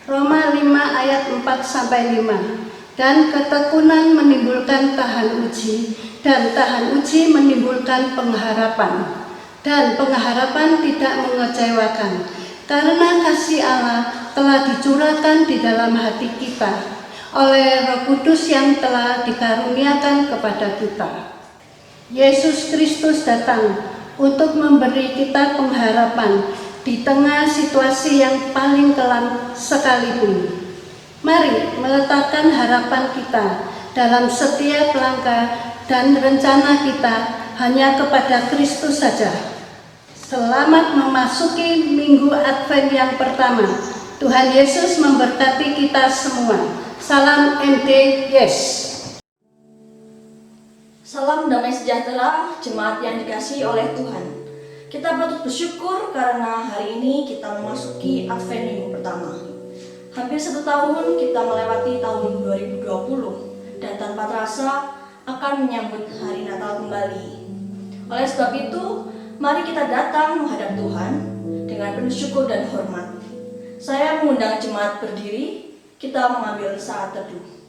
Roma 5 ayat 4-5. Dan ketekunan menimbulkan tahan uji, dan tahan uji menimbulkan pengharapan. Dan pengharapan tidak mengecewakan, karena kasih Allah telah dicurahkan di dalam hati kita oleh Roh Kudus yang telah dikaruniakan kepada kita. Yesus Kristus datang untuk memberi kita pengharapan di tengah situasi yang paling kelam sekalipun. Mari meletakkan harapan kita dalam setiap langkah dan rencana kita hanya kepada Kristus saja. Selamat memasuki Minggu Advent yang pertama. Tuhan Yesus memberkati kita semua. Salam MD Yes. Salam damai sejahtera, jemaat yang dikasihi oleh Tuhan. Kita patut bersyukur karena hari ini kita memasuki Advent Minggu pertama. Hampir 1 tahun kita melewati tahun 2020 dan tanpa terasa akan menyambut hari Natal kembali. Oleh sebab itu, mari kita datang menghadap Tuhan dengan penuh syukur dan hormat. Saya mengundang jemaat berdiri, kita mengambil saat teduh.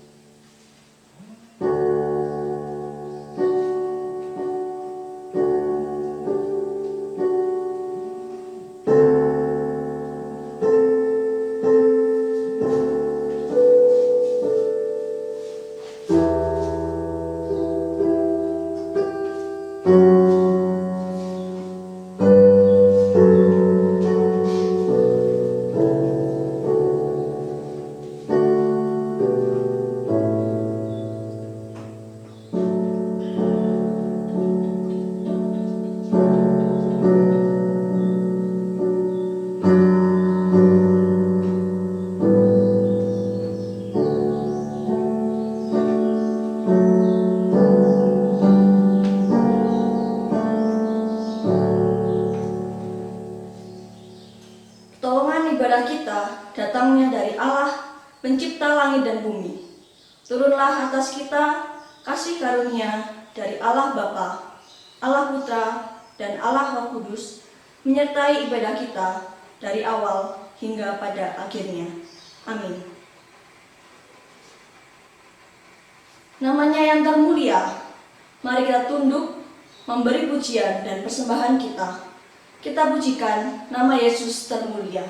Ibadah kita datangnya dari Allah, pencipta langit dan bumi. Turunlah atas kita kasih karunia dari Allah Bapa, Allah Putra, dan Allah Roh Kudus, menyertai ibadah kita dari awal hingga pada akhirnya. Amin. Namanya yang termulia, mari kita tunduk, memberi pujian dan persembahan kita. Kita pujikan nama Yesus termulia.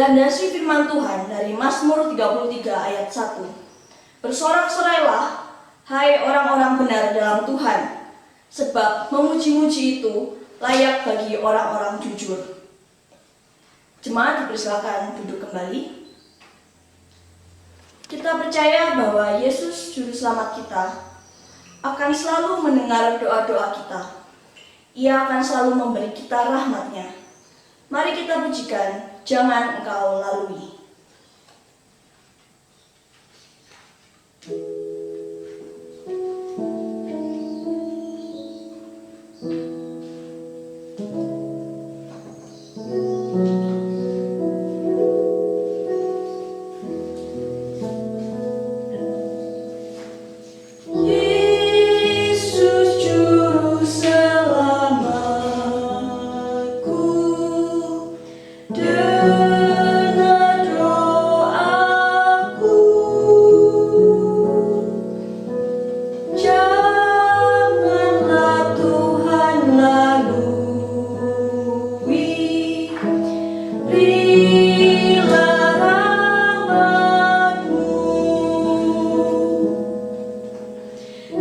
dilandasi firman Tuhan dari Mazmur 33 ayat 1. Bersorak-sorailah, hai orang-orang benar dalam Tuhan, sebab memuji-muji itu layak bagi orang-orang jujur. Jemaat dipersilakan duduk kembali. Kita percaya bahwa Yesus Juru Selamat kita akan selalu mendengar doa-doa kita. Ia akan selalu memberi kita rahmat-Nya. Mari kita pujikan, Jangan Engkau Lalui. Yesus Juru Selamatku, dengar doaku. Janganlah Tuhan lalui, berilah rahmat-Mu.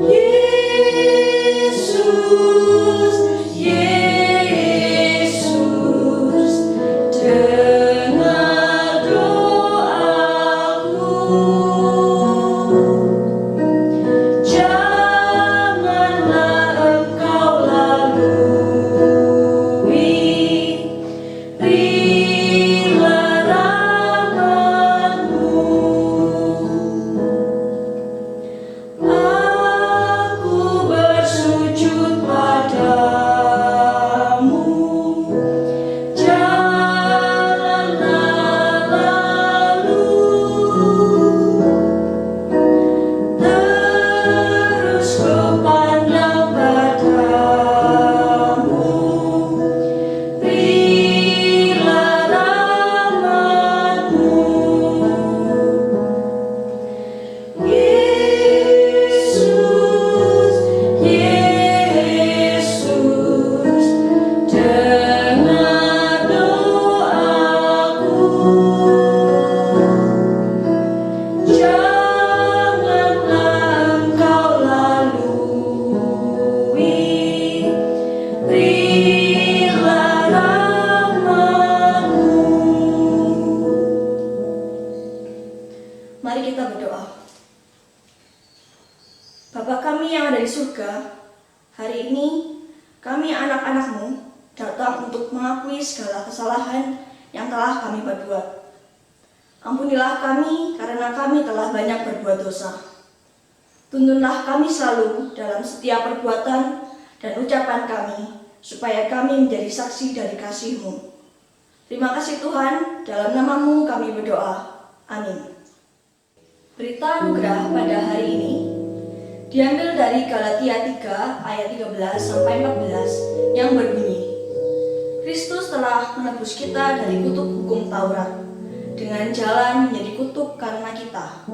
Yesus, Yesus, dengar doaku. Janganlah Engkau lalui, berilah rahmat-Mu. Aku bersujud padamu, janganlah lalu, terus kupandang padamu, berilah rahmat-Mu. Yesus, Yesus, dengar doaku. Janganlah Engkau lalui, berilah rahmat-Mu. Mari kita berdoa. Bapa kami yang ada di surga, hari ini kami anak-anak-Mu datang untuk mengakui segala kesalahan yang telah kami perbuat. Ampunilah kami karena kami telah banyak berbuat dosa. Tuntunlah kami selalu dalam setiap perbuatan dan ucapan kami, supaya kami menjadi saksi dari kasih-Mu. Terima kasih Tuhan, dalam nama-Mu kami berdoa. Amin. Berita anugerah pada hari ini diambil dari Galatia 3 ayat 13-14 yang berbunyi, Kristus telah menebus kita dari kutuk hukum Taurat, dengan jalan menjadi kutuk karena kita.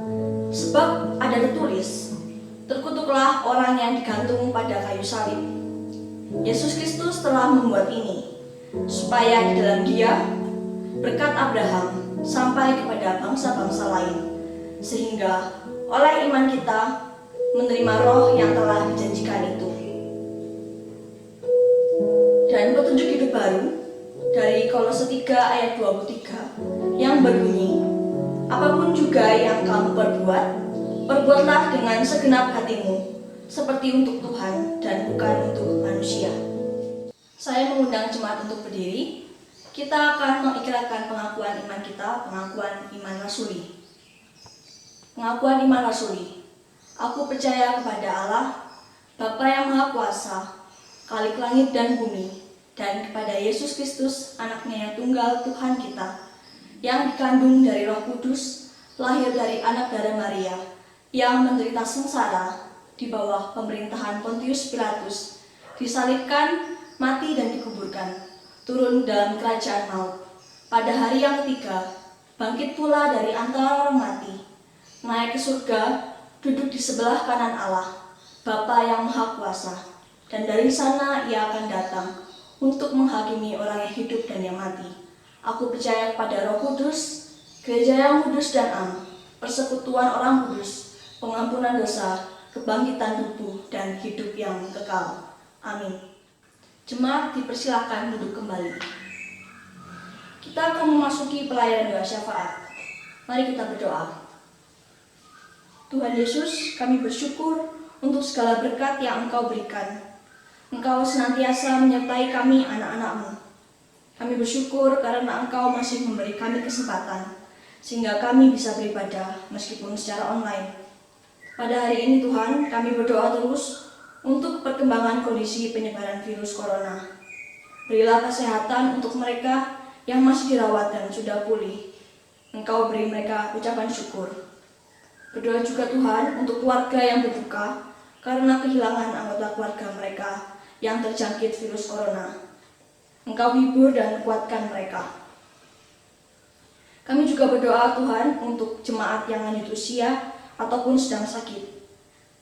Sebab ada tertulis, terkutuklah orang yang digantung pada kayu salib. Yesus Kristus telah membuat ini, supaya di dalam Dia berkat Abraham sampai kepada bangsa-bangsa lain, sehingga oleh iman kita menerima roh yang telah dijanjikan itu. Dan petunjuk hidup baru dari Kolose 3 ayat 23 yang berbunyi, apapun juga yang kamu perbuat, perbuatlah dengan segenap hatimu, seperti untuk Tuhan dan bukan untuk manusia. Saya mengundang jemaat untuk berdiri. Kita akan mengikrarkan pengakuan iman kita, pengakuan iman rasuli. Pengakuan iman rasuli. Aku percaya kepada Allah, Bapa yang Maha Kuasa, Khalik langit dan bumi, dan kepada Yesus Kristus, Anaknya yang tunggal Tuhan kita, yang dikandung dari Roh Kudus, lahir dari anak darah Maria, yang menderita sengsara di bawah pemerintahan Pontius Pilatus, disalibkan, mati dan dikuburkan, turun dalam kerajaan maut. Pada hari yang ketiga, bangkit pula dari antara orang mati, naik ke surga, duduk di sebelah kanan Allah, Bapa yang Maha Kuasa, dan dari sana Ia akan datang untuk menghakimi orang yang hidup dan yang mati. Aku percaya kepada Roh Kudus, gereja yang kudus dan am, persekutuan orang kudus, pengampunan dosa, kebangkitan tubuh, dan hidup yang kekal. Amin. Jemaat dipersilakan duduk kembali. Kita akan memasuki pelayanan doa syafaat. Mari kita berdoa. Tuhan Yesus, kami bersyukur untuk segala berkat yang Engkau berikan. Engkau senantiasa menyertai kami anak-anak-Mu. Kami bersyukur karena Engkau masih memberi kami kesempatan, sehingga kami bisa beribadah meskipun secara online. Pada hari ini Tuhan, kami berdoa terus untuk perkembangan kondisi penyebaran virus corona. Berilah kesehatan untuk mereka yang masih dirawat dan sudah pulih. Engkau beri mereka ucapan syukur. Berdoa juga Tuhan untuk keluarga yang berduka karena kehilangan anggota keluarga mereka yang terjangkit virus corona. Engkau hibur dan kuatkan mereka. Kami juga berdoa Tuhan untuk jemaat yang lanjut usia ataupun sedang sakit.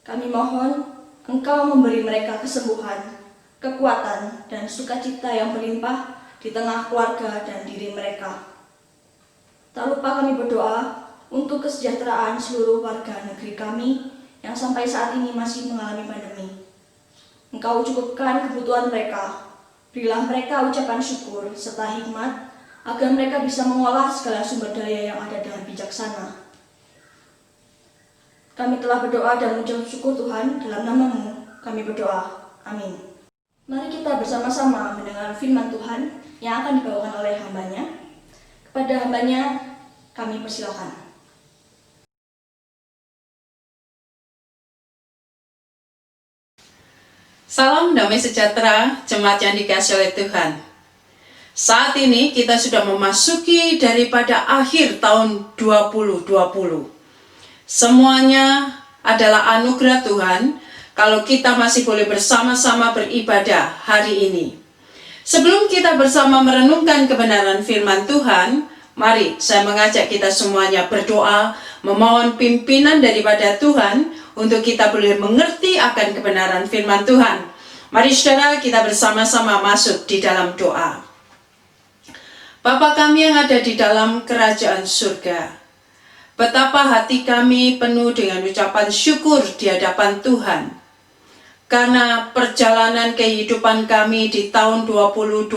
Kami mohon Engkau memberi mereka kesembuhan, kekuatan, dan sukacita yang berlimpah di tengah keluarga dan diri mereka. Tak lupa kami berdoa untuk kesejahteraan seluruh warga negeri kami yang sampai saat ini masih mengalami pandemi. Engkau cukupkan kebutuhan mereka. Berilah mereka ucapan syukur serta hikmat agar mereka bisa mengolah segala sumber daya yang ada dengan bijaksana. Kami telah berdoa dan mengucap syukur Tuhan, dalam nama-Mu kami berdoa. Amin. Mari kita bersama-sama mendengar firman Tuhan yang akan dibawakan oleh hambanya. Kepada hambanya kami persilakan. Salam damai sejahtera, jemaat yang dikasihi oleh Tuhan. Saat ini kita sudah memasuki daripada akhir tahun 2020. Semuanya adalah anugerah Tuhan kalau kita masih boleh bersama-sama beribadah hari ini. Sebelum kita bersama merenungkan kebenaran firman Tuhan, mari saya mengajak kita semuanya berdoa, memohon pimpinan daripada Tuhan untuk kita boleh mengerti akan kebenaran firman Tuhan. Mari saudara, kita bersama-sama masuk di dalam doa. Bapa kami yang ada di dalam kerajaan surga, betapa hati kami penuh dengan ucapan syukur di hadapan Tuhan, karena perjalanan kehidupan kami di tahun 2020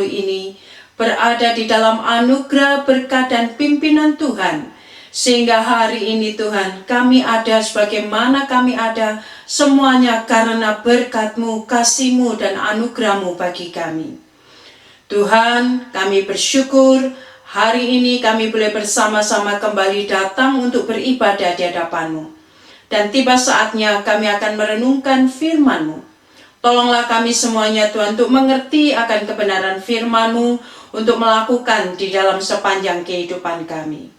ini berada di dalam anugerah, berkat, dan pimpinan Tuhan. Sehingga hari ini Tuhan, kami ada sebagaimana kami ada, semuanya karena berkat-Mu, kasih-Mu, dan anugerah-Mu bagi kami. Tuhan, kami bersyukur hari ini kami boleh bersama-sama kembali datang untuk beribadah di hadapan-Mu. Dan tiba saatnya kami akan merenungkan firman-Mu. Tolonglah kami semuanya Tuhan untuk mengerti akan kebenaran firman-Mu, untuk melakukan di dalam sepanjang kehidupan kami.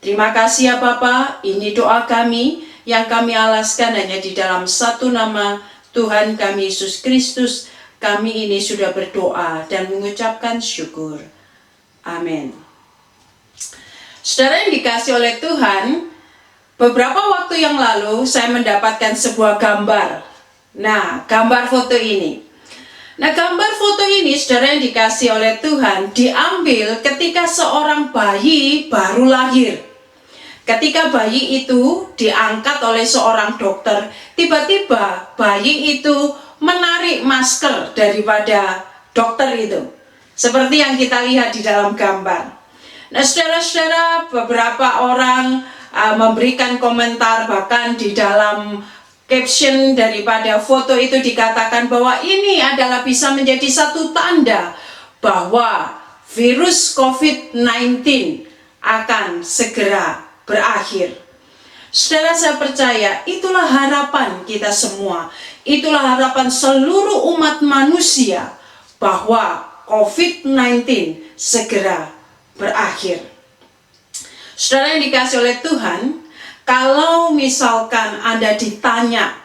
Terima kasih ya Bapa, ini doa kami yang kami alaskan hanya di dalam satu nama Tuhan kami Yesus Kristus. Kami ini sudah berdoa dan mengucapkan syukur. Amin. Saudara yang dikasih oleh Tuhan, beberapa waktu yang lalu saya mendapatkan sebuah gambar. Nah, gambar foto ini. Nah, gambar foto ini saudara yang dikasih oleh Tuhan diambil ketika seorang bayi baru lahir. Ketika bayi itu diangkat oleh seorang dokter, tiba-tiba bayi itu menarik masker daripada dokter itu. Seperti yang kita lihat di dalam gambar. Nah, saudara-saudara, beberapa orang memberikan komentar, bahkan di dalam caption daripada foto itu dikatakan bahwa ini adalah bisa menjadi satu tanda bahwa virus COVID-19 akan segera berakhir. Saudara, saya percaya itulah harapan kita semua. Itulah harapan seluruh umat manusia bahwa COVID-19 segera berakhir. Saudara yang dikasih oleh Tuhan, kalau misalkan Anda ditanya,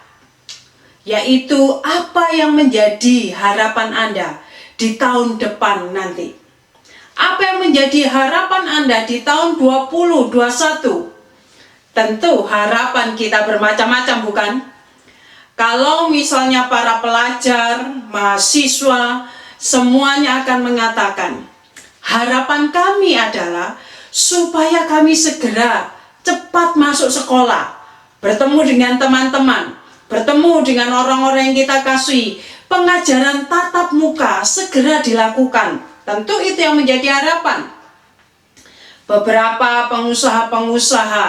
yaitu apa yang menjadi harapan Anda di tahun depan nanti? Apa yang menjadi harapan Anda di tahun 2021? Tentu harapan kita bermacam-macam, bukan? Kalau misalnya para pelajar, mahasiswa, semuanya akan mengatakan, harapan kami adalah supaya kami segera cepat masuk sekolah, bertemu dengan teman-teman, bertemu dengan orang-orang yang kita kasihi, pengajaran tatap muka segera dilakukan. Tentu itu yang menjadi harapan. Beberapa pengusaha-pengusaha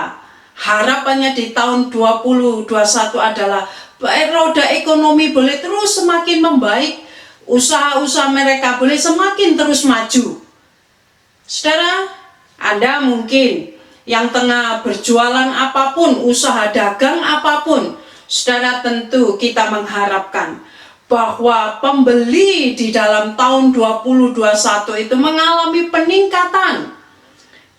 Harapannya di tahun 2021 adalah roda ekonomi boleh terus semakin membaik, usaha-usaha mereka boleh semakin terus maju. Saudara, Anda mungkin yang tengah berjualan apapun, usaha dagang apapun, saudara, tentu kita mengharapkan bahwa pembeli di dalam tahun 2021 itu mengalami peningkatan.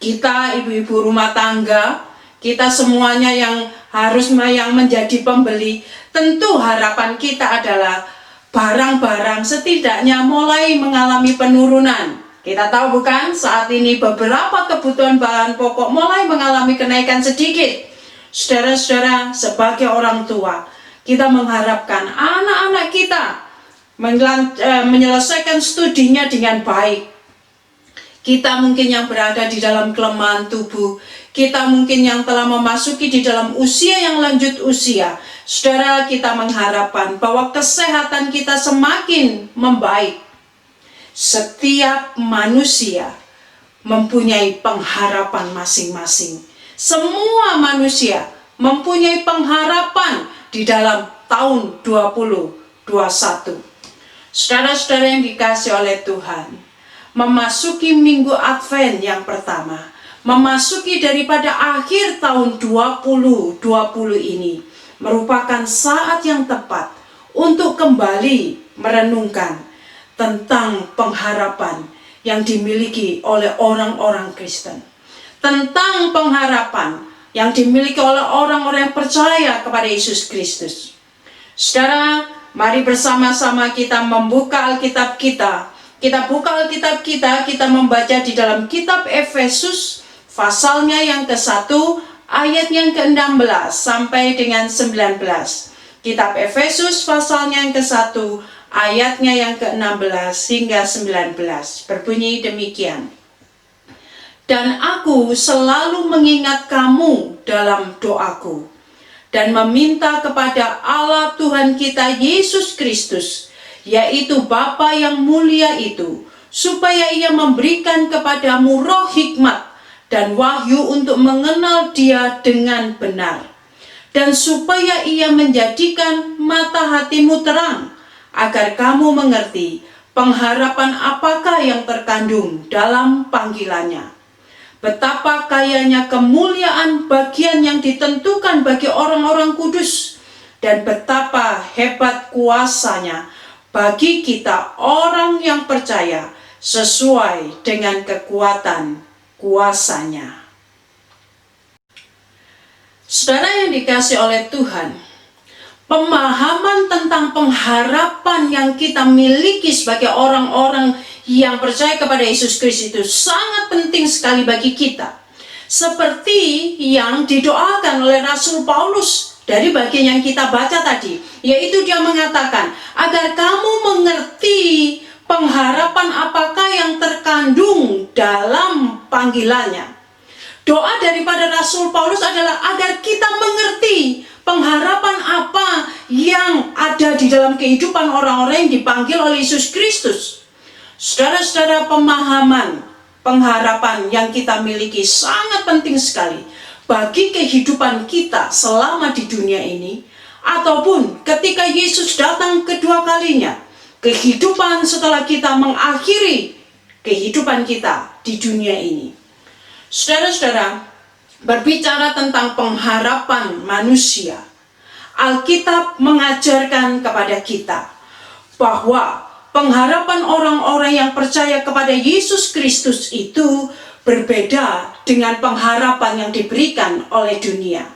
Kita ibu-ibu rumah tangga, kita semuanya yang menjadi pembeli, tentu harapan kita adalah barang-barang setidaknya mulai mengalami penurunan. Kita tahu bukan, saat ini beberapa kebutuhan bahan pokok mulai mengalami kenaikan sedikit. Saudara-saudara, sebagai orang tua, kita mengharapkan anak-anak kita menyelesaikan studinya dengan baik. Kita mungkin yang berada di dalam kelemahan tubuh, kita mungkin yang telah memasuki di dalam usia yang lanjut usia. Saudara, kita mengharapkan bahwa kesehatan kita semakin membaik. Setiap manusia mempunyai pengharapan masing-masing. Semua manusia mempunyai pengharapan di dalam tahun 2021. Saudara-saudara yang dikasihi oleh Tuhan, memasuki minggu Advent yang pertama, memasuki daripada akhir tahun 2020 ini merupakan saat yang tepat untuk kembali merenungkan tentang pengharapan yang dimiliki oleh orang-orang Kristen, tentang pengharapan yang dimiliki oleh orang-orang yang percaya kepada Yesus Kristus. Saudara, mari bersama-sama kita membuka Alkitab kita. Kita buka Alkitab kita membaca di dalam kitab Efesus, pasalnya yang ke-1, ayat yang ke-16 sampai dengan 19. Kitab Efesus, pasalnya yang ke-1, ayatnya yang ke-16 hingga 19. Berbunyi demikian. Dan aku selalu mengingat kamu dalam doaku, dan meminta kepada Allah Tuhan kita Yesus Kristus, yaitu Bapa yang mulia itu, supaya Ia memberikan kepadamu roh hikmat dan wahyu untuk mengenal Dia dengan benar, dan supaya Ia menjadikan mata hatimu terang, agar kamu mengerti pengharapan apakah yang terkandung dalam panggilannya, betapa kayanya kemuliaan bagian yang ditentukan bagi orang-orang kudus, dan betapa hebat kuasanya bagi kita orang yang percaya sesuai dengan kekuatan kuasanya. Saudara yang dikasihi oleh Tuhan, pemahaman tentang pengharapan yang kita miliki sebagai orang-orang yang percaya kepada Yesus Kristus itu sangat penting sekali bagi kita. Seperti yang didoakan oleh Rasul Paulus dari bagian yang kita baca tadi, yaitu dia mengatakan, agar kamu mengerti pengharapan apakah yang terkandung dalam panggilannya. Doa daripada Rasul Paulus adalah agar kita mengerti pengharapan apa yang ada di dalam kehidupan orang-orang yang dipanggil oleh Yesus Kristus. Saudara-saudara, pemahaman pengharapan yang kita miliki sangat penting sekali bagi kehidupan kita selama di dunia ini, ataupun ketika Yesus datang kedua kalinya, kehidupan setelah kita mengakhiri kehidupan kita di dunia ini. Saudara-saudara, berbicara tentang pengharapan manusia, Alkitab mengajarkan kepada kita bahwa pengharapan orang-orang yang percaya kepada Yesus Kristus itu berbeda dengan pengharapan yang diberikan oleh dunia.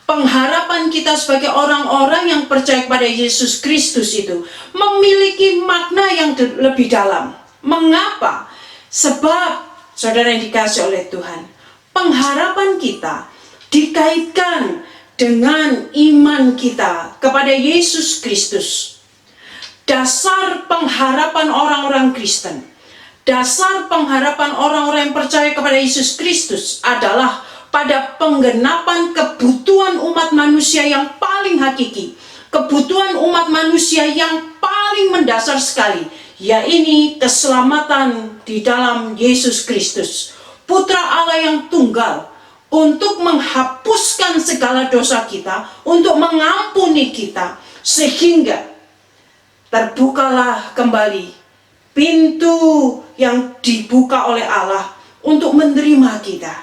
Pengharapan kita sebagai orang-orang yang percaya kepada Yesus Kristus itu memiliki makna yang lebih dalam. Mengapa? Sebab, saudara yang dikasihi oleh Tuhan, pengharapan kita dikaitkan dengan iman kita kepada Yesus Kristus. Dasar pengharapan orang-orang Kristen, dasar pengharapan orang-orang yang percaya kepada Yesus Kristus adalah pada penggenapan kebutuhan umat manusia yang paling hakiki, kebutuhan umat manusia yang paling mendasar sekali, yaitu keselamatan di dalam Yesus Kristus, Putra Allah yang tunggal, untuk menghapuskan segala dosa kita, untuk mengampuni kita, sehingga terbukalah kembali pintu yang dibuka oleh Allah untuk menerima kita.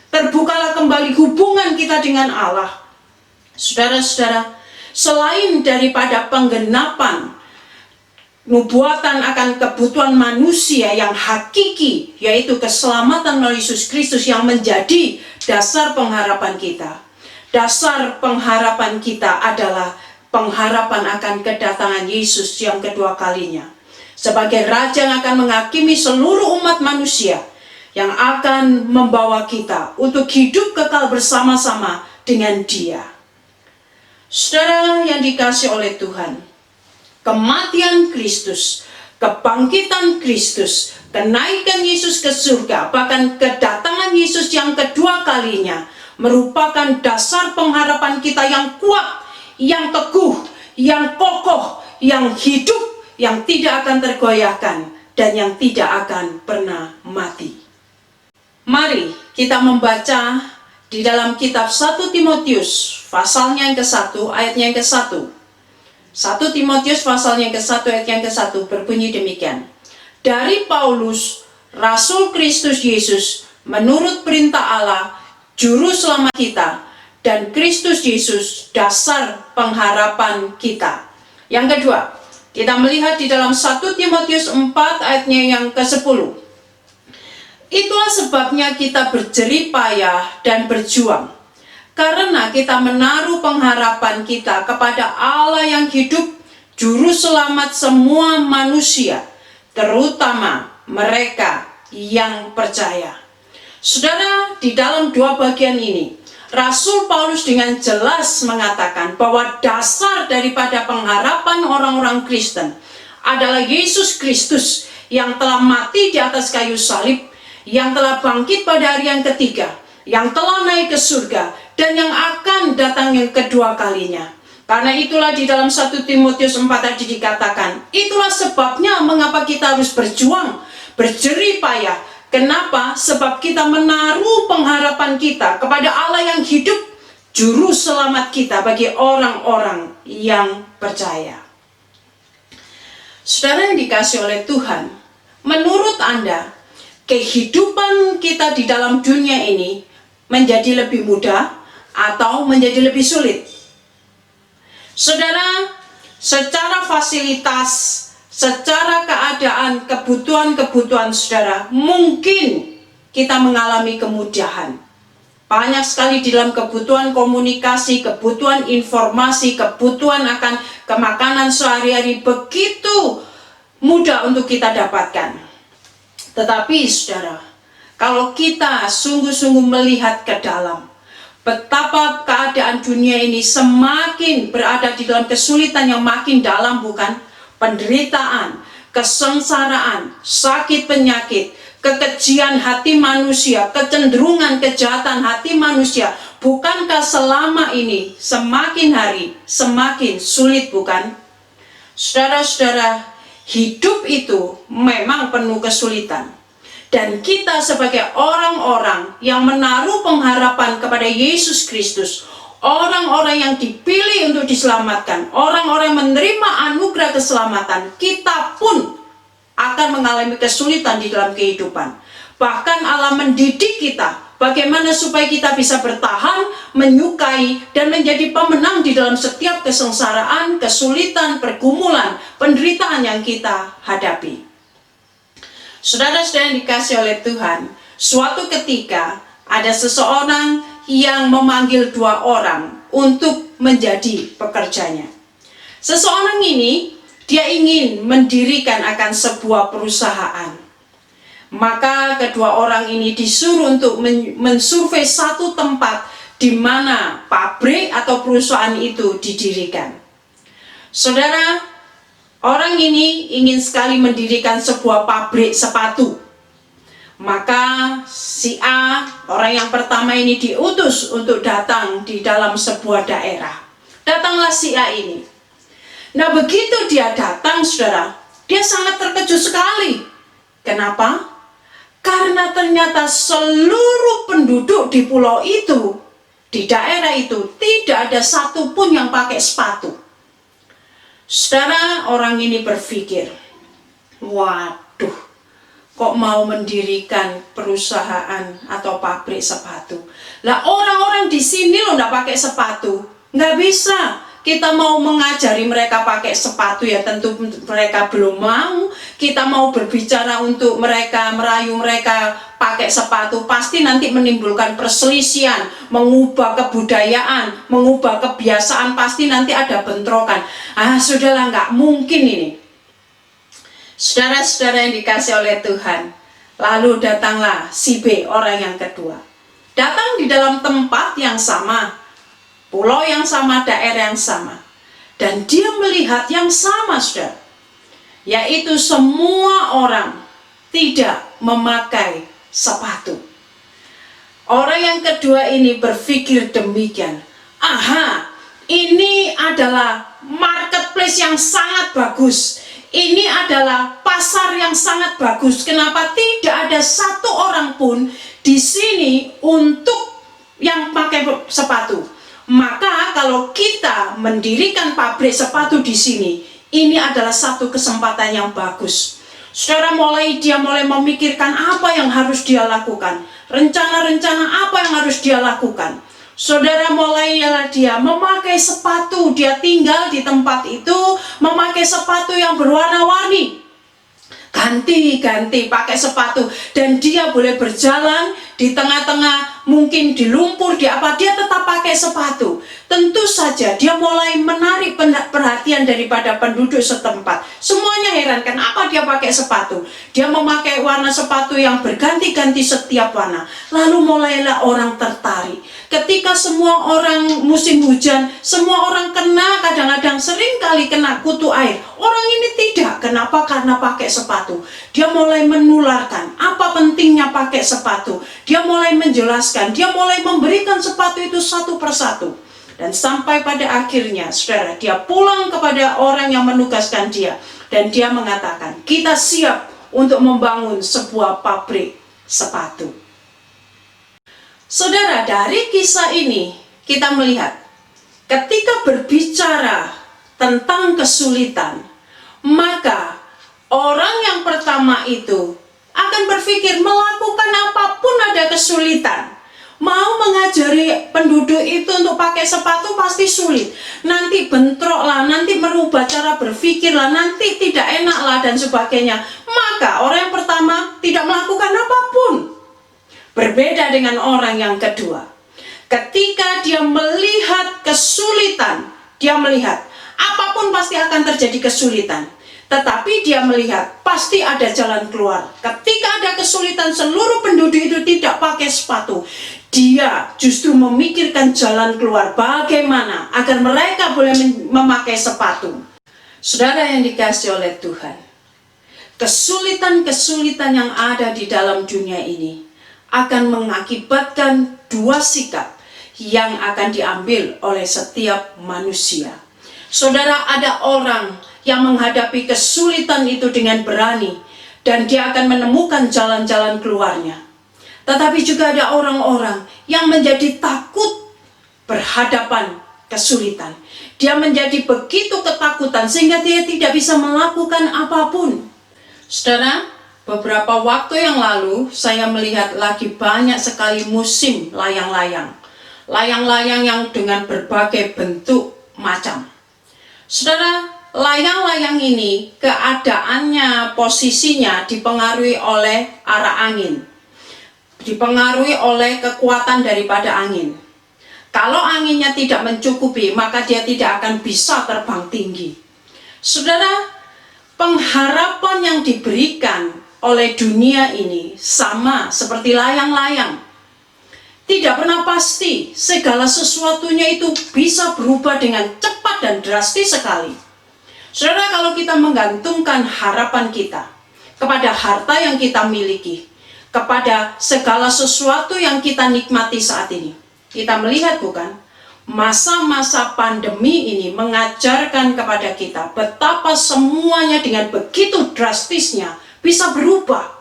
Terbukalah kembali hubungan kita dengan Allah. Saudara-saudara, selain daripada penggenapan nubuatan akan kebutuhan manusia yang hakiki, yaitu keselamatan melalui Yesus Kristus yang menjadi dasar pengharapan kita. Dasar pengharapan kita adalah pengharapan akan kedatangan Yesus yang kedua kalinya. Sebagai Raja yang akan menghakimi seluruh umat manusia, yang akan membawa kita untuk hidup kekal bersama-sama dengan Dia. Saudara yang dikasihi oleh Tuhan, kematian Kristus, kebangkitan Kristus, kenaikan Yesus ke surga, bahkan kedatangan Yesus yang kedua kalinya merupakan dasar pengharapan kita yang kuat, yang teguh, yang kokoh, yang hidup, yang tidak akan tergoyahkan, dan yang tidak akan pernah mati. Mari kita membaca di dalam kitab 1 Timotius, pasalnya yang ke-1, ayatnya yang ke-1. 1 Timotius pasalnya yang ke-1 ayat yang ke-1 berbunyi demikian. Dari Paulus, Rasul Kristus Yesus, menurut perintah Allah, Juru Selamat kita, dan Kristus Yesus, dasar pengharapan kita. Yang kedua, kita melihat di dalam 1 Timotius 4 ayatnya yang ke-10. Itulah sebabnya kita berjerih payah dan berjuang, karena kita menaruh pengharapan kita kepada Allah yang hidup, Juru Selamat semua manusia, terutama mereka yang percaya. Saudara, di dalam dua bagian ini, Rasul Paulus dengan jelas mengatakan bahwa dasar daripada pengharapan orang-orang Kristen adalah Yesus Kristus yang telah mati di atas kayu salib, yang telah bangkit pada hari yang ketiga, yang telah naik ke surga, dan yang akan datang yang kedua kalinya. Karena itulah di dalam 1 Timotius 4 tadi dikatakan, itulah sebabnya mengapa kita harus berjuang, berjerih payah. Kenapa? Sebab kita menaruh pengharapan kita kepada Allah yang hidup, Juru Selamat kita bagi orang-orang yang percaya. Saudara yang dikasihi oleh Tuhan, menurut Anda, kehidupan kita di dalam dunia ini menjadi lebih mudah atau menjadi lebih sulit? Saudara, secara fasilitas, secara keadaan, kebutuhan-kebutuhan saudara, mungkin kita mengalami kemudahan. Banyak sekali di dalam kebutuhan komunikasi, kebutuhan informasi, kebutuhan akan kemakanan sehari-hari begitu mudah untuk kita dapatkan. Tetapi saudara, kalau kita sungguh-sungguh melihat ke dalam, betapa keadaan dunia ini semakin berada di dalam kesulitan yang makin dalam, bukan? Penderitaan, kesengsaraan, sakit penyakit, kekejian hati manusia, kecenderungan kejahatan hati manusia. Bukankah selama ini semakin hari semakin sulit, bukan? Saudara-saudara, hidup itu memang penuh kesulitan. Dan kita sebagai orang-orang yang menaruh pengharapan kepada Yesus Kristus, orang-orang yang dipilih untuk diselamatkan, orang-orang yang menerima anugerah keselamatan, kita pun akan mengalami kesulitan di dalam kehidupan. Bahkan Allah mendidik kita bagaimana supaya kita bisa bertahan, menyukai, dan menjadi pemenang di dalam setiap kesengsaraan, kesulitan, pergumulan, penderitaan yang kita hadapi. Saudara-saudara yang dikasihi oleh Tuhan, suatu ketika ada seseorang yang memanggil dua orang untuk menjadi pekerjanya. Seseorang ini, dia ingin mendirikan akan sebuah perusahaan. Maka kedua orang ini disuruh untuk mensurvei satu tempat di mana pabrik atau perusahaan itu didirikan. Saudara, orang ini ingin sekali mendirikan sebuah pabrik sepatu. Maka si A, orang yang pertama ini diutus untuk datang di dalam sebuah daerah. Datanglah si A ini. Nah, begitu dia datang, saudara, dia sangat terkejut sekali. Kenapa? Karena ternyata seluruh penduduk di pulau itu, di daerah itu, tidak ada satupun yang pakai sepatu. Saudara, orang ini berpikir, waduh, kok mau mendirikan perusahaan atau pabrik sepatu? Lah orang-orang di sini loh nggak pakai sepatu, nggak bisa. Kita mau mengajari mereka pakai sepatu ya tentu mereka belum mau. Kita mau berbicara untuk mereka, merayu mereka pakai sepatu, pasti nanti menimbulkan perselisihan, mengubah kebudayaan, mengubah kebiasaan, pasti nanti ada bentrokan. Sudahlah, nggak mungkin ini. Saudara-saudara yang dikasih oleh Tuhan, lalu datanglah si B, orang yang kedua. Datang di dalam tempat yang sama, pulau yang sama, daerah yang sama. Dan dia melihat yang sama, saudara. Yaitu semua orang tidak memakai sepatu. Orang yang kedua ini berpikir demikian. Ini adalah marketplace yang sangat bagus. Ini adalah pasar yang sangat bagus. Kenapa tidak ada satu orang pun di sini untuk yang pakai sepatu? Maka kalau kita mendirikan pabrik sepatu di sini, ini adalah satu kesempatan yang bagus. Saudara, dia mulai memikirkan apa yang harus dia lakukan. Rencana-rencana apa yang harus dia lakukan. Saudara, mulailah dia memakai sepatu. Dia tinggal di tempat itu memakai sepatu yang berwarna-warni. Ganti-ganti pakai sepatu, dan dia boleh berjalan di tengah-tengah, mungkin di lumpur, dia tetap pakai sepatu. Tentu saja dia mulai menarik perhatian daripada penduduk setempat. Semuanya heran, kenapa dia pakai sepatu. Dia memakai warna sepatu yang berganti-ganti setiap warna. Lalu mulailah orang tertarik. Ketika semua orang musim hujan, semua orang kena, kadang-kadang sering kali kena kutu air. Orang ini tidak. Kenapa? Karena pakai sepatu. Dia mulai menularkan apa pentingnya pakai sepatu. Dia mulai menjelaskan, dia mulai memberikan sepatu itu satu persatu. Dan sampai pada akhirnya, saudara, dia pulang kepada orang yang menugaskan dia. Dan dia mengatakan, kita siap untuk membangun sebuah pabrik sepatu. Saudara, dari kisah ini kita melihat ketika berbicara tentang kesulitan, maka orang yang pertama itu akan berpikir melakukan apapun ada kesulitan. Mau mengajari penduduk itu untuk pakai sepatu pasti sulit. Nanti bentrok lah, nanti merubah cara berpikir lah, nanti tidak enak lah dan sebagainya. Maka orang yang pertama tidak melakukan apapun. Berbeda dengan orang yang kedua. Ketika dia melihat kesulitan, dia melihat apapun pasti akan terjadi kesulitan. Tetapi dia melihat pasti ada jalan keluar. Ketika ada kesulitan, seluruh penduduk itu tidak pakai sepatu. Dia justru memikirkan jalan keluar. Bagaimana agar mereka boleh memakai sepatu. Saudara yang dikasih oleh Tuhan, kesulitan-kesulitan yang ada di dalam dunia ini akan mengakibatkan dua sikap yang akan diambil oleh setiap manusia. Saudara, ada orang yang menghadapi kesulitan itu dengan berani dan dia akan menemukan jalan-jalan keluarnya. Tetapi juga ada orang-orang yang menjadi takut berhadapan kesulitan. Dia menjadi begitu ketakutan sehingga dia tidak bisa melakukan apapun. Saudara, beberapa waktu yang lalu saya melihat lagi banyak sekali musim layang-layang. Layang-layang yang dengan berbagai bentuk macam. Saudara, layang-layang ini keadaannya, posisinya dipengaruhi oleh arah angin. Dipengaruhi oleh kekuatan daripada angin. Kalau anginnya tidak mencukupi, maka dia tidak akan bisa terbang tinggi. Saudara, pengharapan yang diberikan oleh dunia ini sama seperti layang-layang. Tidak pernah pasti, segala sesuatunya itu bisa berubah dengan cepat dan drastis sekali. Saudara, kalau kita menggantungkan harapan kita kepada harta yang kita miliki, kepada segala sesuatu yang kita nikmati saat ini, kita melihat bukan? Masa-masa pandemi ini mengajarkan kepada kita betapa semuanya dengan begitu drastisnya bisa berubah.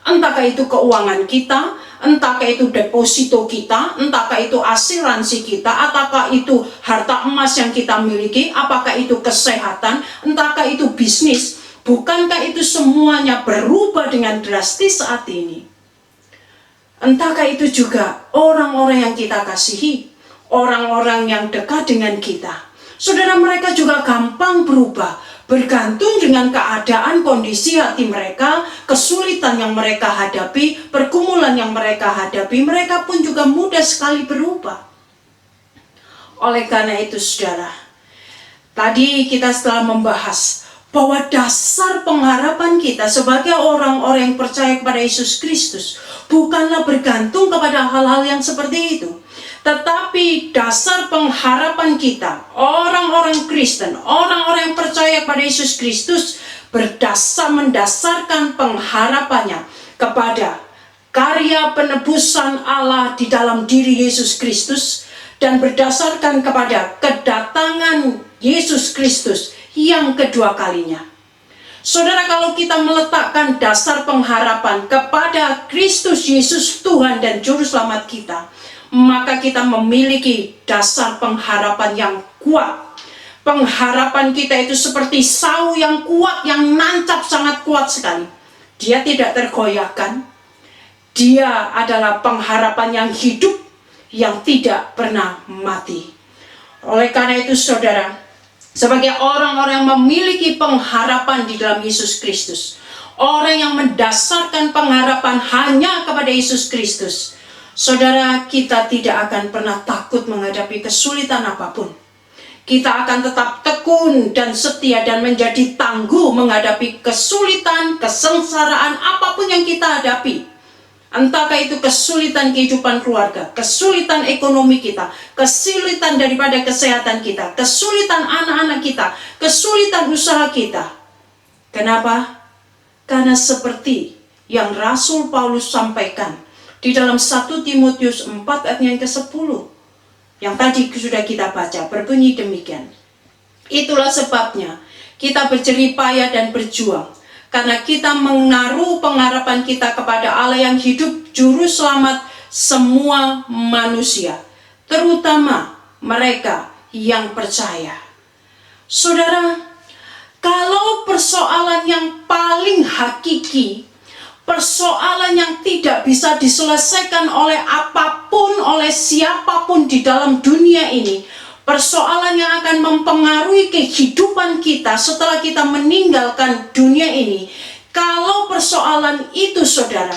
Entahkah itu keuangan kita, entahkah itu deposito kita, entahkah itu asuransi kita, ataukah itu harta emas yang kita miliki, apakah itu kesehatan, entahkah itu bisnis. Bukankah itu semuanya berubah dengan drastis saat ini? Entahkah itu juga orang-orang yang kita kasihi, orang-orang yang dekat dengan kita. Saudara, mereka juga gampang berubah, bergantung dengan keadaan kondisi hati mereka, kesulitan yang mereka hadapi, pergumulan yang mereka hadapi, mereka pun juga mudah sekali berubah. Oleh karena itu saudara, tadi kita setelah membahas bahwa dasar pengharapan kita sebagai orang-orang yang percaya kepada Yesus Kristus bukanlah bergantung kepada hal-hal yang seperti itu. Tetapi dasar pengharapan kita, orang-orang Kristen, orang-orang yang percaya pada Yesus Kristus, mendasarkan pengharapannya kepada karya penebusan Allah di dalam diri Yesus Kristus, dan berdasarkan kepada kedatangan Yesus Kristus yang kedua kalinya. Saudara, kalau kita meletakkan dasar pengharapan kepada Kristus Yesus Tuhan dan Juru Selamat kita, maka kita memiliki dasar pengharapan yang kuat. Pengharapan kita itu seperti sau yang kuat, yang nancap sangat kuat sekali. Dia tidak tergoyahkan. Dia adalah pengharapan yang hidup, yang tidak pernah mati. Oleh karena itu saudara, sebagai orang-orang yang memiliki pengharapan di dalam Yesus Kristus, orang yang mendasarkan pengharapan hanya kepada Yesus Kristus, saudara, kita tidak akan pernah takut menghadapi kesulitan apapun. Kita akan tetap tekun dan setia dan menjadi tangguh menghadapi kesulitan, kesengsaraan apapun yang kita hadapi. Entahkah itu kesulitan kehidupan keluarga, kesulitan ekonomi kita, kesulitan daripada kesehatan kita, kesulitan anak-anak kita, kesulitan usaha kita. Kenapa? Karena seperti yang Rasul Paulus sampaikan di dalam 1 Timotius 4 ayat yang ke-10 yang tadi sudah kita baca, berbunyi demikian. Itulah sebabnya kita berjerih payah dan berjuang, karena kita menaruh pengharapan kita kepada Allah yang hidup, Juru Selamat semua manusia, terutama mereka yang percaya. Saudara, kalau persoalan yang paling hakiki, persoalan yang tidak bisa diselesaikan oleh apapun, oleh siapapun di dalam dunia ini, persoalan yang akan mempengaruhi kehidupan kita setelah kita meninggalkan dunia ini, kalau persoalan itu saudara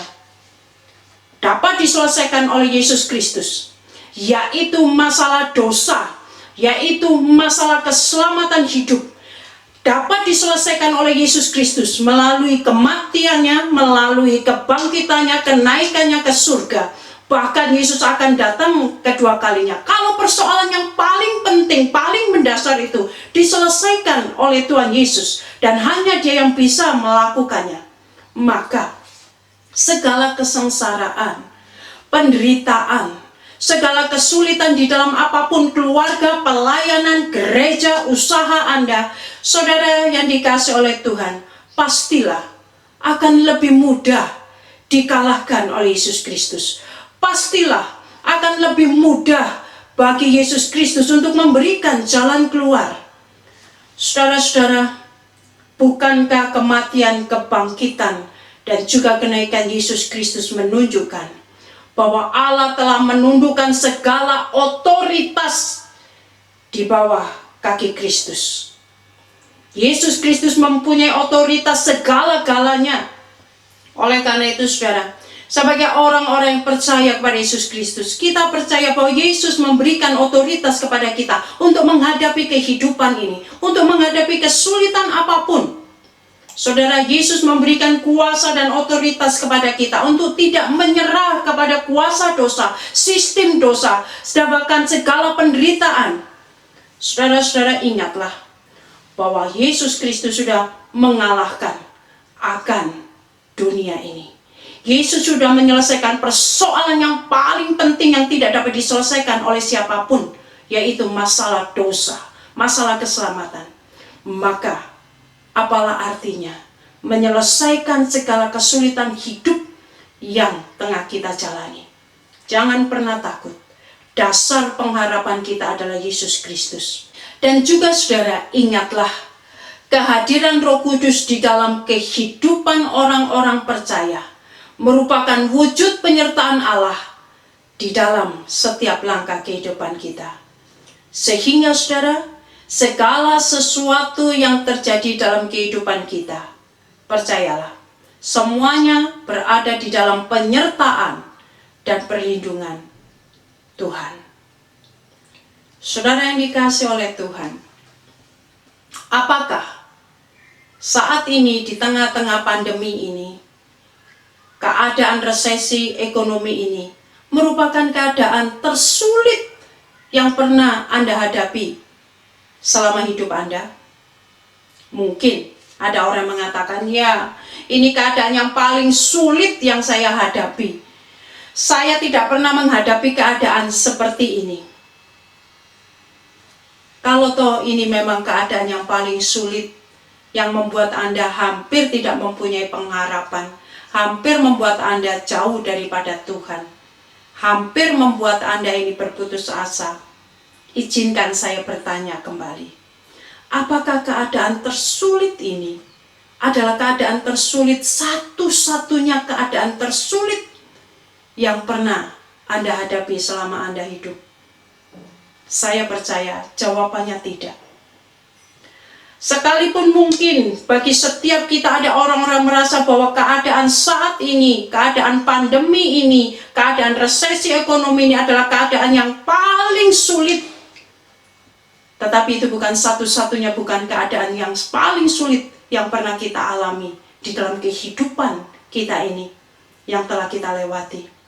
dapat diselesaikan oleh Yesus Kristus, yaitu masalah dosa, yaitu masalah keselamatan hidup, dapat diselesaikan oleh Yesus Kristus melalui kematiannya, melalui kebangkitannya, kenaikannya ke surga. Bahkan Yesus akan datang kedua kalinya. Kalau persoalan yang paling penting, paling mendasar itu diselesaikan oleh Tuhan Yesus, dan hanya Dia yang bisa melakukannya, maka segala kesengsaraan, penderitaan, segala kesulitan di dalam apapun, keluarga, pelayanan, gereja, usaha Anda, saudara yang dikasihi oleh Tuhan, pastilah akan lebih mudah dikalahkan oleh Yesus Kristus. Pastilah akan lebih mudah bagi Yesus Kristus untuk memberikan jalan keluar. Saudara-saudara, bukankah kematian, kebangkitan, dan juga kenaikan Yesus Kristus menunjukkan bahwa Allah telah menundukkan segala otoritas di bawah kaki Kristus. Yesus Kristus mempunyai otoritas segala-galanya. Oleh karena itu saudara, sebagai orang-orang yang percaya kepada Yesus Kristus, kita percaya bahwa Yesus memberikan otoritas kepada kita untuk menghadapi kehidupan ini, untuk menghadapi kesulitan apapun. Saudara, Yesus memberikan kuasa dan otoritas kepada kita untuk tidak menyerah kepada kuasa dosa, sistem dosa, bahkan segala penderitaan. Saudara-saudara, ingatlah bahwa Yesus Kristus sudah mengalahkan akan dunia ini. Yesus sudah menyelesaikan persoalan yang paling penting yang tidak dapat diselesaikan oleh siapapun, yaitu masalah dosa, masalah keselamatan. Maka apalah artinya menyelesaikan segala kesulitan hidup yang tengah kita jalani. Jangan pernah takut. Dasar pengharapan kita adalah Yesus Kristus. Dan juga saudara, ingatlah kehadiran Roh Kudus di dalam kehidupan orang-orang percaya merupakan wujud penyertaan Allah di dalam setiap langkah kehidupan kita. Sehingga saudara, segala sesuatu yang terjadi dalam kehidupan kita, percayalah, semuanya berada di dalam penyertaan dan perlindungan Tuhan. Saudara yang dikasihi oleh Tuhan, apakah saat ini di tengah-tengah pandemi ini, keadaan resesi ekonomi ini merupakan keadaan tersulit yang pernah Anda hadapi selama hidup Anda? Mungkin ada orang yang mengatakan, ya, ini keadaan yang paling sulit yang saya hadapi. Saya tidak pernah menghadapi keadaan seperti ini. Kalau toh ini memang keadaan yang paling sulit, yang membuat Anda hampir tidak mempunyai pengharapan, hampir membuat Anda jauh daripada Tuhan, hampir membuat Anda ini berputus asa, izinkan saya bertanya kembali. Apakah keadaan tersulit ini adalah keadaan tersulit, satu-satunya keadaan tersulit yang pernah Anda hadapi selama Anda hidup? Saya percaya jawabannya tidak. Sekalipun mungkin bagi setiap kita ada orang-orang merasa bahwa keadaan saat ini, keadaan pandemi ini, keadaan resesi ekonomi ini adalah keadaan yang paling sulit. Tetapi itu bukan satu-satunya, bukan keadaan yang paling sulit yang pernah kita alami di dalam kehidupan kita ini, yang telah kita lewati.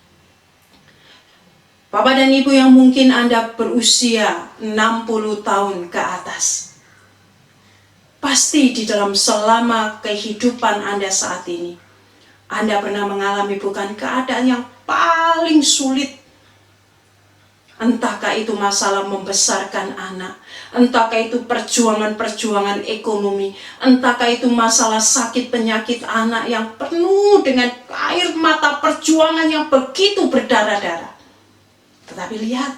Bapak dan Ibu yang mungkin Anda berusia 60 tahun ke atas, pasti di dalam selama kehidupan Anda saat ini, Anda pernah mengalami bukan keadaan yang paling sulit. Entahkah itu masalah membesarkan anak, entahkah itu perjuangan-perjuangan ekonomi, entahkah itu masalah sakit penyakit anak yang penuh dengan air mata perjuangan yang begitu berdarah-darah. Tetapi lihat,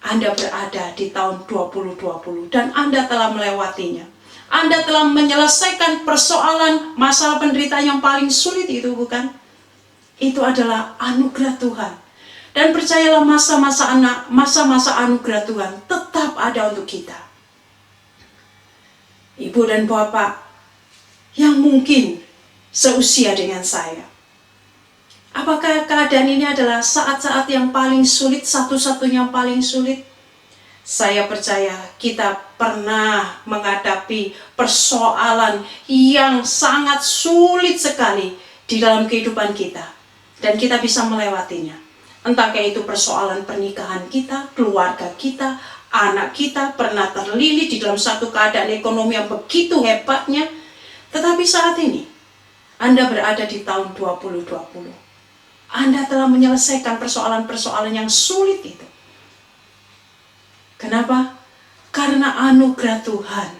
Anda berada di tahun 2020 dan Anda telah melewatinya. Anda telah menyelesaikan persoalan masalah penderitaan yang paling sulit itu, bukan? Itu adalah anugerah Tuhan. Dan percayalah, masa-masa anugerah Tuhan tetap ada untuk kita. Ibu dan Bapak yang mungkin seusia dengan saya, apakah keadaan ini adalah saat-saat yang paling sulit, satu-satunya yang paling sulit? Saya percaya kita pernah menghadapi persoalan yang sangat sulit sekali di dalam kehidupan kita. Dan kita bisa melewatinya. Entahkah itu persoalan pernikahan kita, keluarga kita, anak kita pernah terlilit di dalam satu keadaan ekonomi yang begitu hebatnya. Tetapi saat ini, Anda berada di tahun 2020. Anda telah menyelesaikan persoalan-persoalan yang sulit itu. Kenapa? Karena anugerah Tuhan.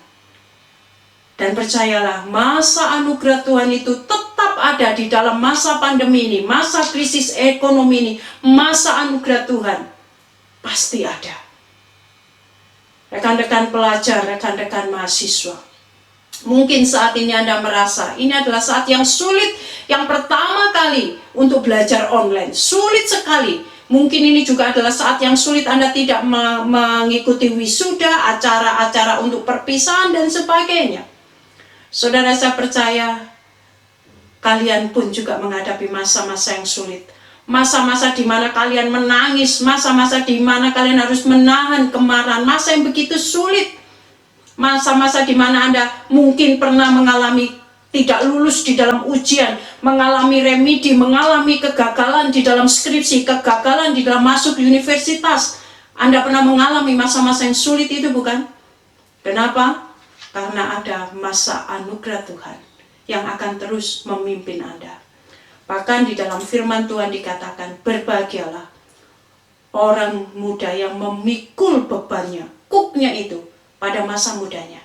Dan percayalah, masa anugerah Tuhan itu tetap ada di dalam masa pandemi ini, masa krisis ekonomi ini, masa anugerah Tuhan pasti ada. Rekan-rekan pelajar, rekan-rekan mahasiswa, mungkin saat ini Anda merasa ini adalah saat yang sulit, yang pertama kali untuk belajar online, sulit sekali. Mungkin ini juga adalah saat yang sulit Anda tidak mengikuti wisuda, acara-acara untuk perpisahan dan sebagainya. Saudara, saya percaya kalian pun juga menghadapi masa-masa yang sulit. Masa-masa di mana kalian menangis, masa-masa di mana kalian harus menahan kemarahan, masa yang begitu sulit. Masa-masa di mana Anda mungkin pernah mengalami tidak lulus di dalam ujian, mengalami remedi, mengalami kegagalan di dalam skripsi, kegagalan di dalam masuk universitas. Anda pernah mengalami masa-masa yang sulit itu, bukan? Kenapa? Karena ada masa anugerah Tuhan yang akan terus memimpin Anda. Bahkan di dalam firman Tuhan dikatakan, berbahagialah orang muda yang memikul bebannya, kuknya itu pada masa mudanya.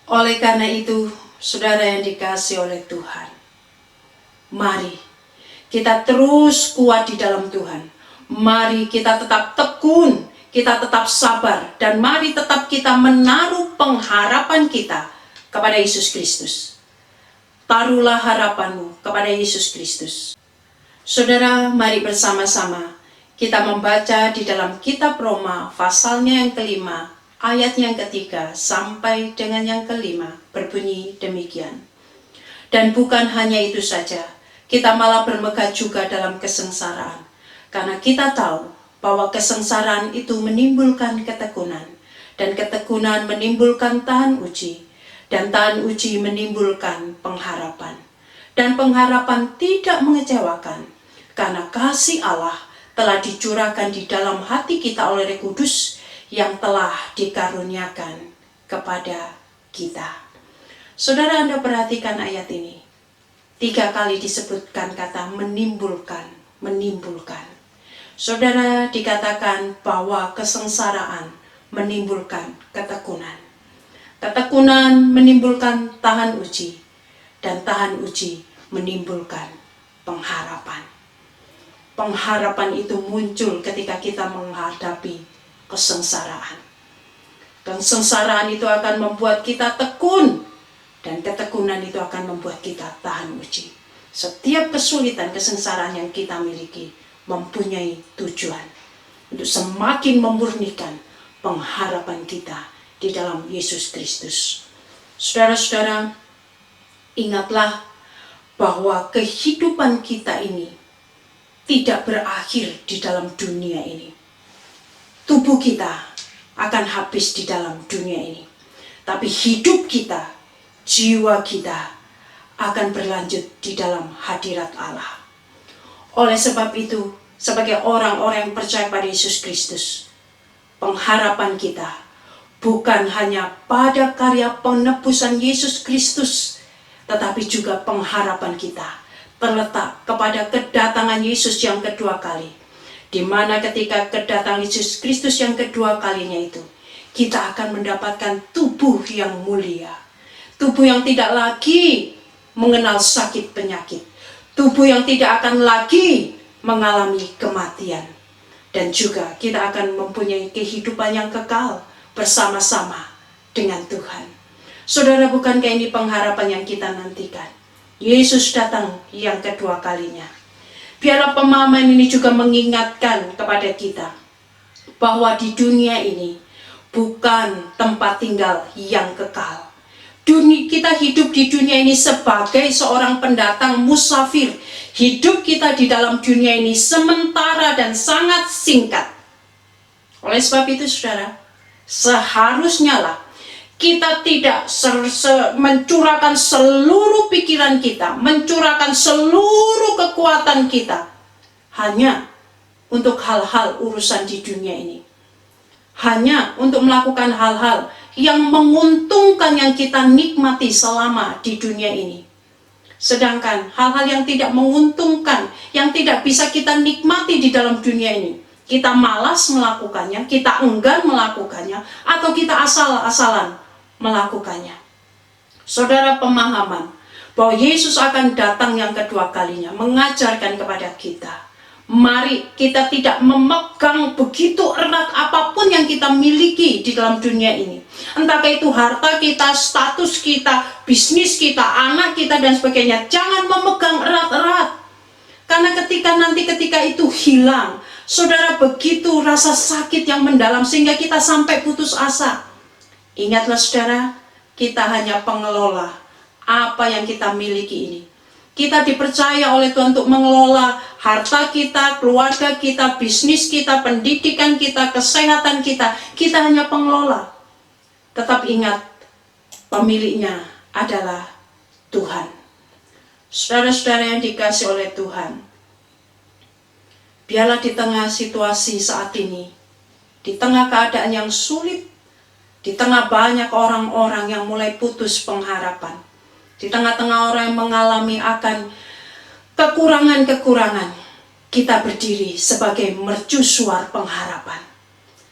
Oleh karena itu, saudara yang dikasihi oleh Tuhan, mari Kita terus kuat di dalam Tuhan. Mari kita tetap tekun, kita tetap sabar, dan mari tetap kita menaruh pengharapan kita kepada Yesus Kristus. Taruhlah harapanmu kepada Yesus Kristus. Saudara, mari bersama-sama kita membaca di dalam kitab Roma pasalnya yang kelima, ayat yang ketiga sampai dengan yang kelima, berbunyi demikian. Dan bukan hanya itu saja, kita malah bermegah juga dalam kesengsaraan. Karena kita tahu bahwa kesengsaraan itu menimbulkan ketekunan, dan ketekunan menimbulkan tahan uji, dan tahan uji menimbulkan pengharapan. Dan pengharapan tidak mengecewakan, karena kasih Allah telah dicurahkan di dalam hati kita oleh Roh Kudus yang telah dikaruniakan kepada kita. Saudara, Anda perhatikan ayat ini. 3 kali disebutkan kata menimbulkan, menimbulkan. Saudara, dikatakan bahwa kesengsaraan menimbulkan ketekunan. Ketekunan menimbulkan tahan uji, dan tahan uji menimbulkan pengharapan. Pengharapan itu muncul ketika kita menghadapi kesengsaraan. Kesengsaraan itu akan membuat kita tekun, dan ketekunan itu akan membuat kita tahan uji. Setiap kesulitan, kesengsaraan yang kita miliki mempunyai tujuan untuk semakin memurnikan pengharapan kita di dalam Yesus Kristus. Saudara-saudara, ingatlah bahwa kehidupan kita ini tidak berakhir di dalam dunia ini. Tubuh kita akan habis di dalam dunia ini, tapi hidup kita, jiwa kita akan berlanjut di dalam hadirat Allah. Oleh sebab itu, sebagai orang-orang yang percaya pada Yesus Kristus, pengharapan kita bukan hanya pada karya penebusan Yesus Kristus, tetapi juga pengharapan kita terletak kepada kedatangan Yesus yang kedua kali. Di mana ketika kedatangan Yesus Kristus yang kedua kalinya itu, kita akan mendapatkan tubuh yang mulia. Tubuh yang tidak lagi mengenal sakit penyakit. Tubuh yang tidak akan lagi mengalami kematian. Dan juga kita akan mempunyai kehidupan yang kekal bersama-sama dengan Tuhan. Saudara, bukankah ini pengharapan yang kita nantikan? Yesus datang yang kedua kalinya. Biarlah pemahaman ini juga mengingatkan kepada kita bahwa di dunia ini bukan tempat tinggal yang kekal. Kita hidup di dunia ini sebagai seorang pendatang musafir. Hidup kita di dalam dunia ini sementara dan sangat singkat. Oleh sebab itu, saudara, seharusnya lah kita tidak mencurahkan seluruh pikiran kita, mencurahkan seluruh kekuatan kita hanya untuk hal-hal urusan di dunia ini. Hanya untuk melakukan hal-hal yang menguntungkan yang kita nikmati selama di dunia ini. Sedangkan hal-hal yang tidak menguntungkan, yang tidak bisa kita nikmati di dalam dunia ini, kita malas melakukannya, kita enggan melakukannya, atau kita asal-asalan melakukannya. Saudara, pemahaman bahwa Yesus akan datang yang kedua kalinya mengajarkan kepada kita, mari kita tidak memegang begitu erat apapun yang kita miliki di dalam dunia ini. Entahkah itu harta kita, status kita, bisnis kita, anak kita, dan sebagainya. Jangan memegang erat-erat. Karena ketika itu hilang, saudara, begitu rasa sakit yang mendalam sehingga kita sampai putus asa. Ingatlah saudara, kita hanya pengelola apa yang kita miliki ini. Kita dipercaya oleh Tuhan untuk mengelola harta kita, keluarga kita, bisnis kita, pendidikan kita, kesehatan kita. Kita hanya pengelola. Tetap ingat, pemiliknya adalah Tuhan. Saudara-saudara yang dikasih oleh Tuhan, biarlah di tengah situasi saat ini, di tengah keadaan yang sulit, di tengah banyak orang-orang yang mulai putus pengharapan, di tengah-tengah orang yang mengalami akan kekurangan-kekurangan, kita berdiri sebagai mercusuar pengharapan.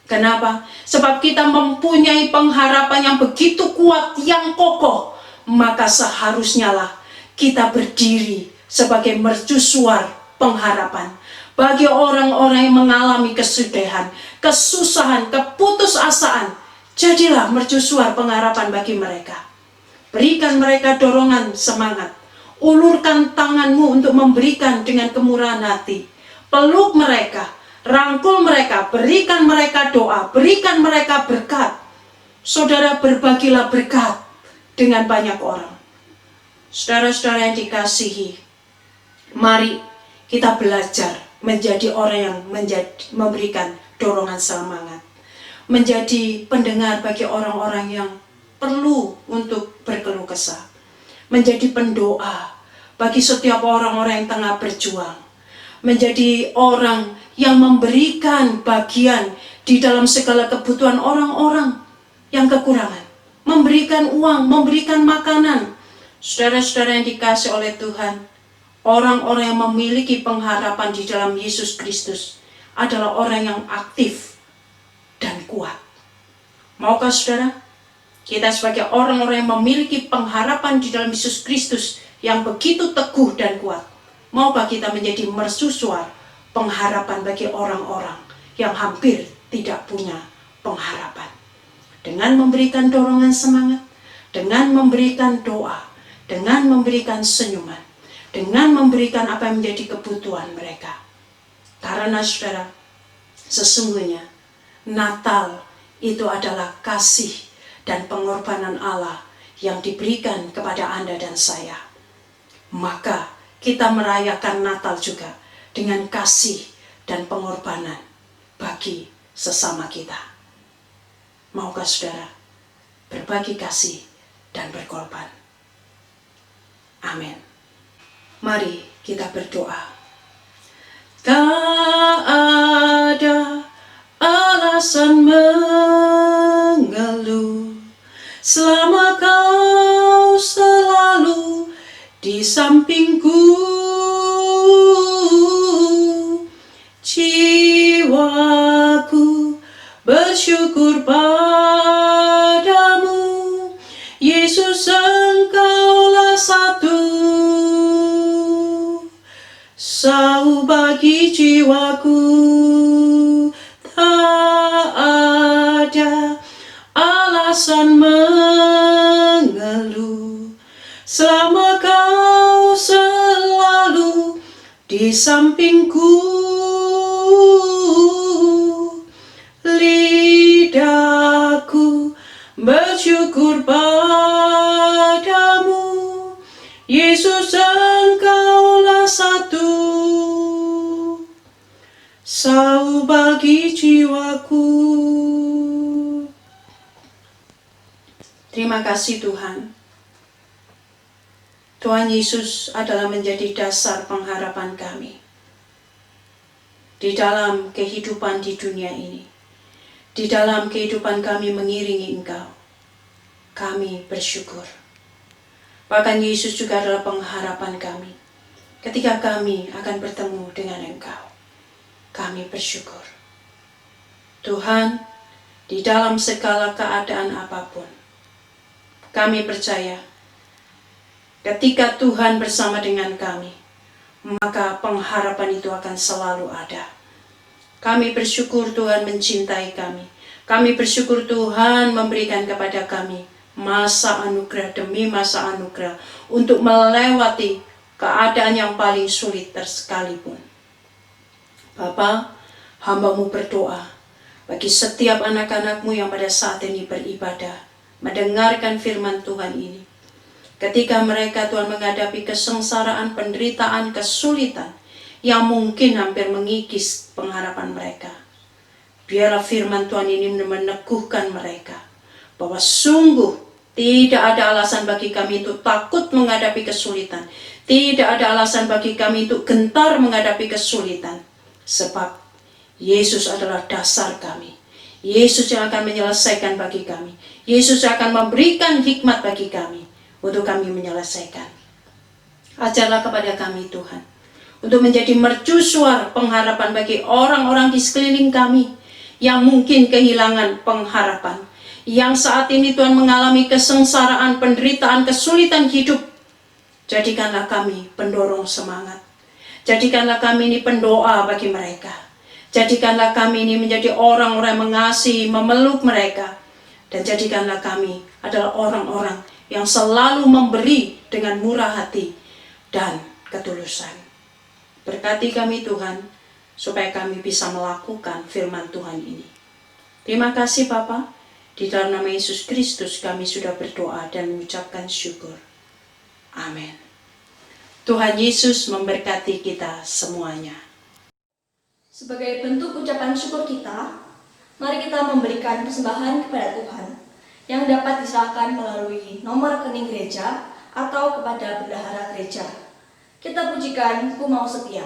Kenapa? Sebab kita mempunyai pengharapan yang begitu kuat, yang kokoh. Maka seharusnya lah kita berdiri sebagai mercusuar pengharapan. Bagi orang-orang yang mengalami kesudahan, kesusahan, keputusasaan, jadilah mercusuar pengharapan bagi mereka. Berikan mereka dorongan semangat. Ulurkan tanganmu untuk memberikan dengan kemurahan hati. Peluk mereka, rangkul mereka, berikan mereka doa, berikan mereka berkat. Saudara, berbagilah berkat dengan banyak orang. Saudara-saudara yang dikasihi, mari kita belajar menjadi orang yang memberikan dorongan semangat. Menjadi pendengar bagi orang-orang yang perlu untuk berkeluh kesah. Menjadi pendoa bagi setiap orang-orang yang tengah berjuang. Menjadi orang yang memberikan bagian di dalam segala kebutuhan orang-orang yang kekurangan. Memberikan uang, memberikan makanan. Saudara-saudara yang dikasih oleh Tuhan, orang-orang yang memiliki pengharapan di dalam Yesus Kristus adalah orang yang aktif dan kuat. Maukah saudara, kita sebagai orang-orang yang memiliki pengharapan di dalam Yesus Kristus yang begitu teguh dan kuat, maukah kita menjadi mercusuar pengharapan bagi orang-orang yang hampir tidak punya pengharapan? Dengan memberikan dorongan semangat, dengan memberikan doa, dengan memberikan senyuman, dengan memberikan apa yang menjadi kebutuhan mereka. Karena saudara, sesungguhnya Natal itu adalah kasih dan pengorbanan Allah yang diberikan kepada Anda dan saya. Maka kita merayakan Natal juga dengan kasih dan pengorbanan bagi sesama kita. Maukah saudara berbagi kasih dan berkorban? Amin. Mari kita berdoa. Tak ada alasan mengeluh selama kau selalu di sampingku. Jiwaku bersyukur padamu, Yesus, Engkaulah satu. Sau bagi jiwaku, tak ada alasan mengeluh selama kau selalu di sampingku. Lidahku bersyukur padamu, Yesus, Engkaulah satu. Sau bagi jiwaku. Terima kasih Tuhan. Tuhan Yesus adalah menjadi dasar pengharapan kami di dalam kehidupan di dunia ini. Di dalam kehidupan kami mengiringi Engkau, kami bersyukur. Bahkan Yesus juga adalah pengharapan kami ketika kami akan bertemu dengan Engkau. Kami bersyukur. Tuhan, di dalam segala keadaan apapun, kami percaya ketika Tuhan bersama dengan kami, maka pengharapan itu akan selalu ada. Kami bersyukur Tuhan mencintai kami. Kami bersyukur Tuhan memberikan kepada kami masa anugerah demi masa anugerah untuk melewati keadaan yang paling sulit sekalipun. Bapa, hamba-Mu berdoa bagi setiap anak-anak-Mu yang pada saat ini beribadah, mendengarkan firman Tuhan ini. Ketika mereka Tuhan menghadapi kesengsaraan, penderitaan, kesulitan yang mungkin hampir mengikis pengharapan mereka, biarlah firman Tuhan ini meneguhkan mereka bahwa sungguh tidak ada alasan bagi kami untuk takut menghadapi kesulitan. Tidak ada alasan bagi kami untuk gentar menghadapi kesulitan. Sebab Yesus adalah dasar kami. Yesus yang akan menyelesaikan bagi kami. Yesus yang akan memberikan hikmat bagi kami untuk kami menyelesaikan. Ajarlah kepada kami Tuhan, untuk menjadi mercusuar pengharapan bagi orang-orang di sekeliling kami yang mungkin kehilangan pengharapan, yang saat ini Tuhan mengalami kesengsaraan, penderitaan, kesulitan hidup. Jadikanlah kami pendorong semangat. Jadikanlah kami ini pendoa bagi mereka. Jadikanlah kami ini menjadi orang-orang yang mengasihi, memeluk mereka. Dan jadikanlah kami adalah orang-orang yang selalu memberi dengan murah hati dan ketulusan. Berkati kami Tuhan, supaya kami bisa melakukan firman Tuhan ini. Terima kasih Bapa. Di dalam nama Yesus Kristus kami sudah berdoa dan mengucapkan syukur. Amin. Tuhan Yesus memberkati kita semuanya. Sebagai bentuk ucapan syukur kita, mari kita memberikan persembahan kepada Tuhan yang dapat diserahkan melalui nomor rekening gereja atau kepada bendahara gereja. Kita pujikan Ku Mau Setia.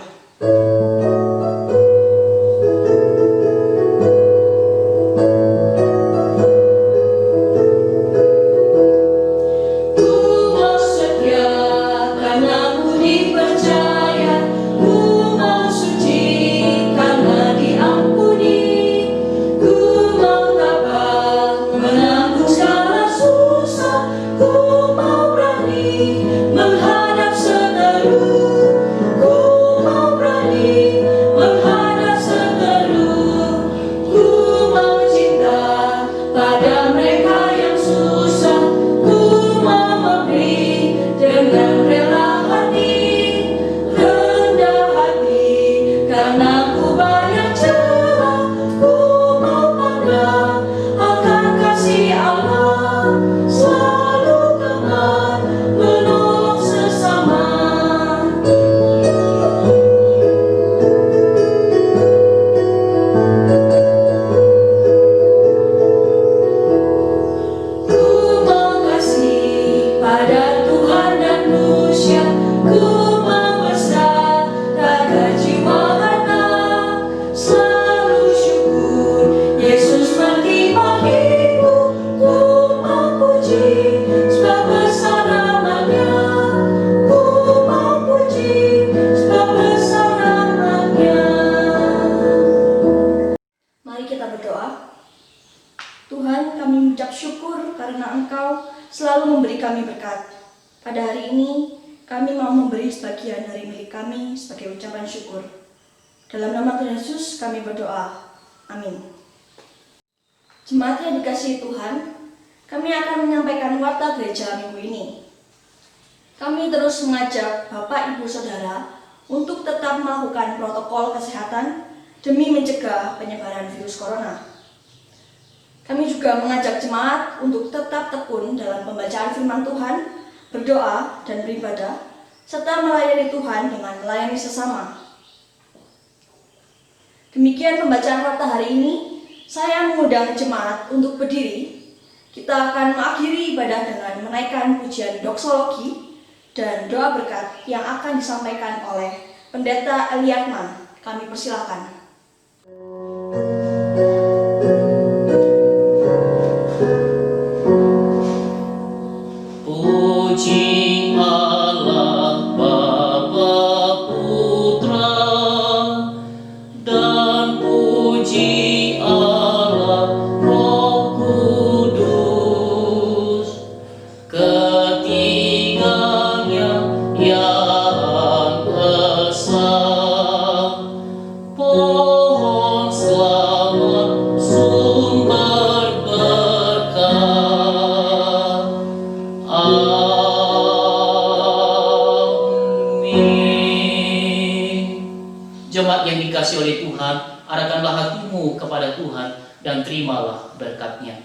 Tuhan, kami mengucap syukur karena Engkau selalu memberi kami berkat. Pada hari ini, kami mau memberi sebagian dari milik kami sebagai ucapan syukur. Dalam nama Tuhan Yesus kami berdoa. Amin. Jemaat yang dikasihi Tuhan, kami akan menyampaikan warta gereja minggu ini. Kami terus mengajak Bapak, Ibu, Saudara untuk tetap melakukan protokol kesehatan demi mencegah penyebaran virus corona. Kami juga mengajak jemaat untuk tetap tekun dalam pembacaan firman Tuhan, berdoa dan beribadah, serta melayani Tuhan dengan melayani sesama. Demikian pembacaan warta hari ini. Saya mengundang jemaat untuk berdiri. Kita akan mengakhiri ibadah dengan menaikkan pujian doksologi dan doa berkat yang akan disampaikan oleh Pendeta Eliatman. Kami persilakan. Puji Allah Bapa Putra dan puji Allah Roh Kudus, ketiganya yang esa. Pohon selamat sumber berkat. Jemaat yang dikasihi oleh Tuhan, arahkanlah hatimu kepada Tuhan dan terimalah berkat-Nya.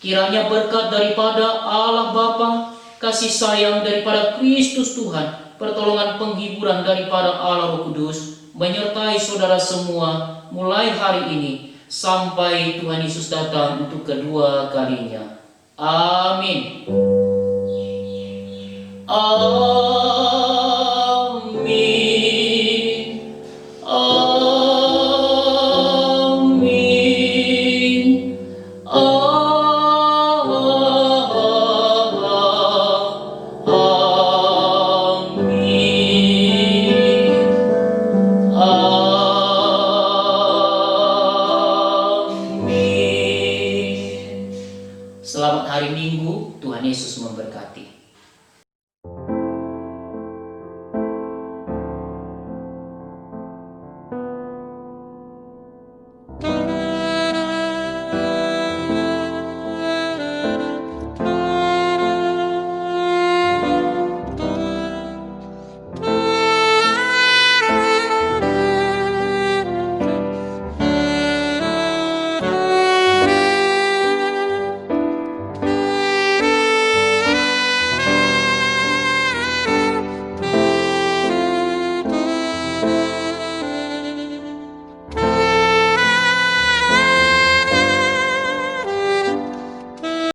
Kiranya berkat daripada Allah Bapa, kasih sayang daripada Kristus Tuhan, pertolongan penghiburan daripada Allah Roh Kudus menyertai saudara semua mulai hari ini sampai Tuhan Yesus datang untuk kedua kalinya. Amin. Amin.